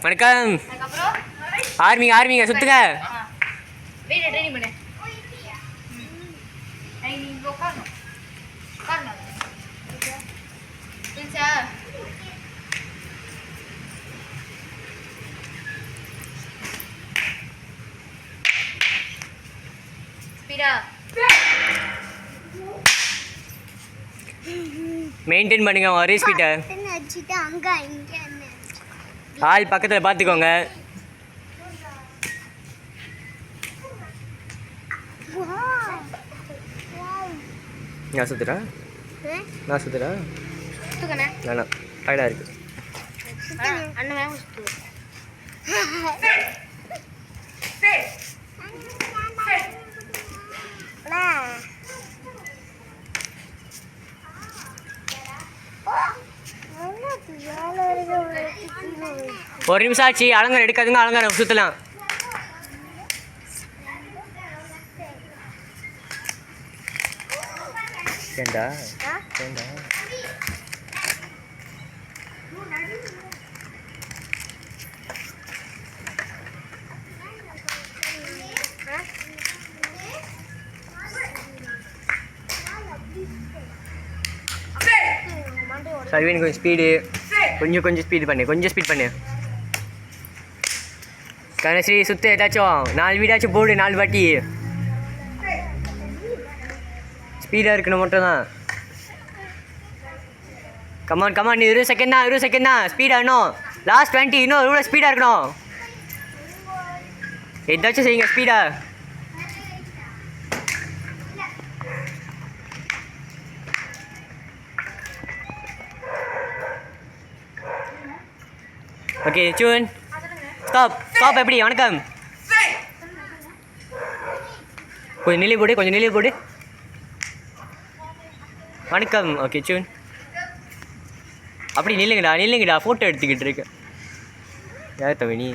வணக்கம். ஆர்மிங்க சுத்துங்க. Weight training பண்ணு. நீங்க உட்காரணும். புரிஞ்சா? ஸ்பீடா மெயின்டைன் பண்ணுங்க ஒரே ஸ்பீடை. ஆள் பக்கத்தில் பார்த்துக்கோங்க. நான் சுத்துறா வேணாம் டயர்டாக இருக்கு. ஒரு நிமிஷம் ஆச்சு. அலங்காரம் எடுக்காதுங்க. அலங்காரம் சுற்றலாம். ஏண்டா சர்வீன் கொஞ்சம் ஸ்பீடு கொஞ்சம் ஸ்பீட் பண்ணு. கணஸ்ரீ சுற்று ஏதாச்சும் 4 வீடாச்சும் போடு. 4 வாட்டி ஸ்பீடாக இருக்கணும் மட்டும் தான். கமான் 20 செகண்ட் தான் ஸ்பீடாக. இன்னும் லாஸ்ட் 20. இன்னும் எவ்வளோ ஸ்பீடாக இருக்கணும். ஏதாச்சும் செய்யுங்க ஸ்பீடாக. ஓகே சூன் ஸ்டாப். எப்படி வணக்கம். கொஞ்சம் நிலை போடு. வணக்கம். ஓகே சூன் அப்படி நில்லுங்கடா ஃபோட்டோ எடுத்துக்கிட்டு இருக்கேன். யார் தம்பி நீ?